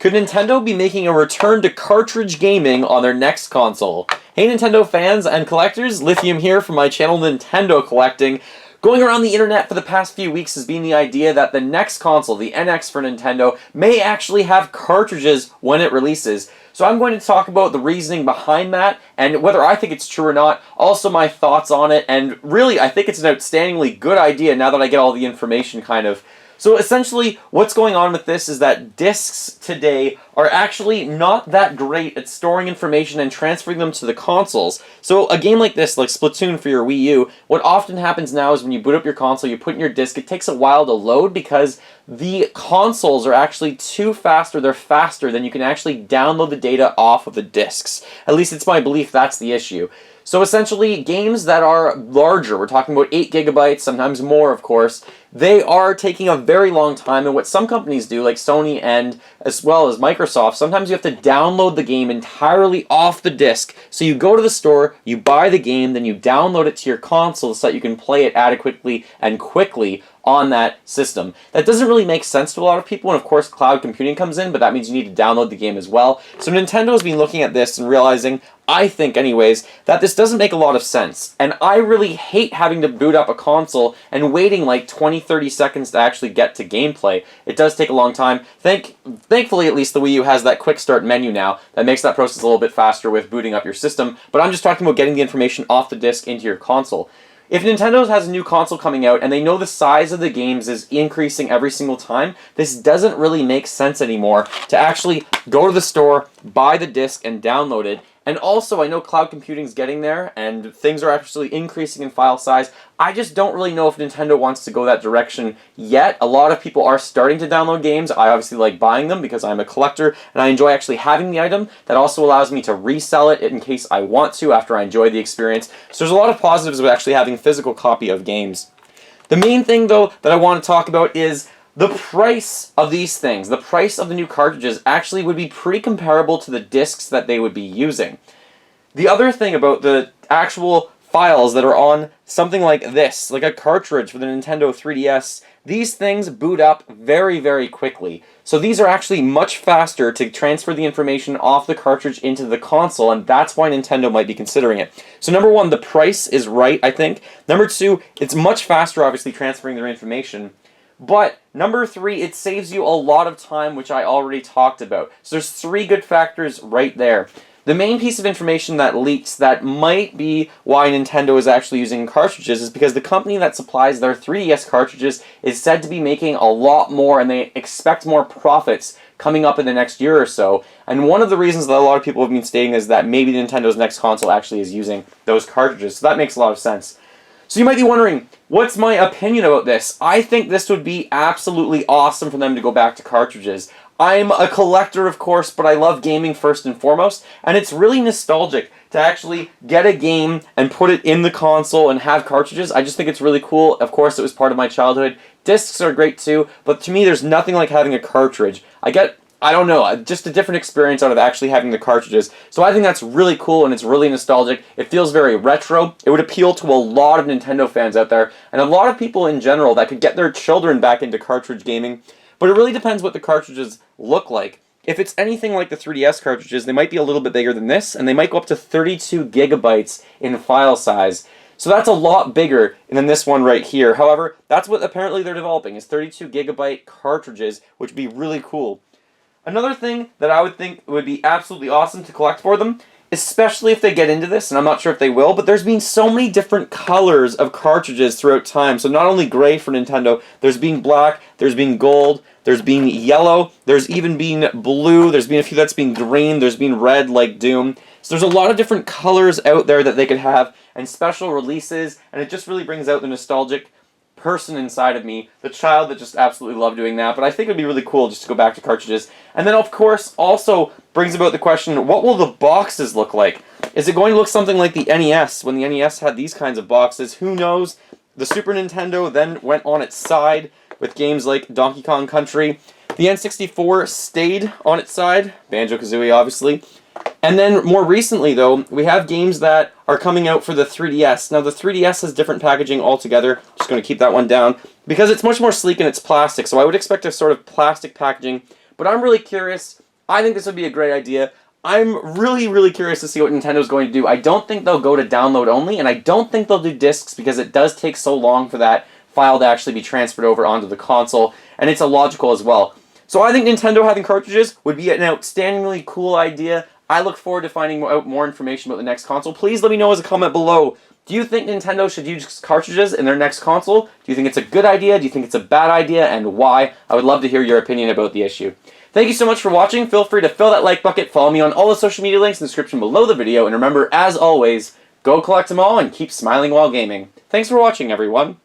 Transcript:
Could Nintendo be making a return to cartridge gaming on their next console? Hey Nintendo fans and collectors, Lithium here from my channel Nintendo Collecting. Going around the internet for the past few weeks has been the idea that the next console, the NX for Nintendo, may actually have cartridges when it releases. So I'm going to talk about the reasoning behind that, and whether I think it's true or not, also my thoughts on it, and really I think it's an outstandingly good idea now that I get all the information kind of. So essentially, what's going on with this is that discs today are actually not that great at storing information and transferring them to the consoles. So a game like this, like Splatoon for your Wii U, what often happens now is when you boot up your console, you put in your disc, it takes a while to load because the consoles are actually too fast, or they're faster than you can actually download the data off of the discs. At least it's my belief that's the issue. So essentially, games that are larger, we're talking about 8 gigabytes, sometimes more of course, they are taking a very long time, and what some companies do, like Sony and as well as Microsoft, sometimes you have to download the game entirely off the disc. So you go to the store, you buy the game, then you download it to your console so that you can play it adequately and quickly on that system. That doesn't really make sense to a lot of people, and of course cloud computing comes in, but that means you need to download the game as well. So Nintendo has been looking at this and realizing, I think anyways, that this doesn't make a lot of sense. And I really hate having to boot up a console and waiting like 20-30 seconds to actually get to gameplay. It does take a long time. Thankfully, at least the Wii U has that quick start menu now that makes that process a little bit faster with booting up your system, but I'm just talking about getting the information off the disc into your console. If Nintendo has a new console coming out and they know the size of the games is increasing every single time, this doesn't really make sense anymore to actually go to the store, buy the disc, and download it. And also, I know cloud computing's getting there, and things are actually increasing in file size. I just don't really know if Nintendo wants to go that direction yet. A lot of people are starting to download games. I obviously like buying them because I'm a collector, and I enjoy actually having the item. That also allows me to resell it in case I want to after I enjoy the experience. So there's a lot of positives with actually having a physical copy of games. The main thing, though, that I want to talk about is the price of these things. The price of the new cartridges actually would be pretty comparable to the discs that they would be using. The other thing about the actual files that are on something like this, like a cartridge for the Nintendo 3DS, these things boot up very, very quickly. So these are actually much faster to transfer the information off the cartridge into the console, and that's why Nintendo might be considering it. So number one, the price is right, I think. Number two, it's much faster, obviously, transferring their information. But number three, it saves you a lot of time, which I already talked about. So there's three good factors right there. The main piece of information that leaks that might be why Nintendo is actually using cartridges is because the company that supplies their 3DS cartridges is said to be making a lot more, and they expect more profits coming up in the next year or so. And one of the reasons that a lot of people have been stating is that maybe Nintendo's next console actually is using those cartridges. So that makes a lot of sense. So you might be wondering, what's my opinion about this? I think this would be absolutely awesome for them to go back to cartridges. I'm a collector, of course, but I love gaming first and foremost, and it's really nostalgic to actually get a game and put it in the console and have cartridges. I just think it's really cool. Of course, it was part of my childhood. Discs are great too, but to me, there's nothing like having a cartridge. I don't know, just a different experience out of actually having the cartridges. So I think that's really cool, and it's really nostalgic. It feels very retro. It would appeal to a lot of Nintendo fans out there, and a lot of people in general that could get their children back into cartridge gaming. But it really depends what the cartridges look like. If it's anything like the 3DS cartridges, they might be a little bit bigger than this, and they might go up to 32 gigabytes in file size. So that's a lot bigger than this one right here. However, that's what apparently they're developing, is 32 gigabyte cartridges, which would be really cool. Another thing that I would think would be absolutely awesome to collect for them, especially if they get into this, and I'm not sure if they will, but there's been so many different colors of cartridges throughout time. So not only gray for Nintendo, there's been black, there's been gold, there's been yellow, there's even been blue, there's been a few that's been green, there's been red like Doom. So there's a lot of different colors out there that they could have, and special releases, and it just really brings out the nostalgic person inside of me, the child that just absolutely loved doing that. But I think it would be really cool just to go back to cartridges. And then, of course, also brings about the question, what will the boxes look like? Is it going to look something like the NES, when the NES had these kinds of boxes? Who knows? The Super Nintendo then went on its side with games like Donkey Kong Country. The N64 stayed on its side, Banjo-Kazooie obviously. And then more recently though, we have games that are coming out for the 3DS. Now the 3DS has different packaging altogether, just going to keep that one down, because it's much more sleek and it's plastic, so I would expect a sort of plastic packaging. But I'm really curious I think this would be a great idea. I'm really curious to see what Nintendo's going to do. I don't think they'll go to download only, and I don't think they'll do discs because it does take so long for that file to actually be transferred over onto the console, and it's illogical as well. So I think Nintendo having cartridges would be an outstandingly cool idea. I look forward to finding out more information about the next console. Please let me know as a comment below. Do you think Nintendo should use cartridges in their next console? Do you think it's a good idea? Do you think it's a bad idea? And why? I would love to hear your opinion about the issue. Thank you so much for watching. Feel free to fill that like bucket. Follow me on all the social media links in the description below the video. And remember, as always, go collect them all and keep smiling while gaming. Thanks for watching, everyone.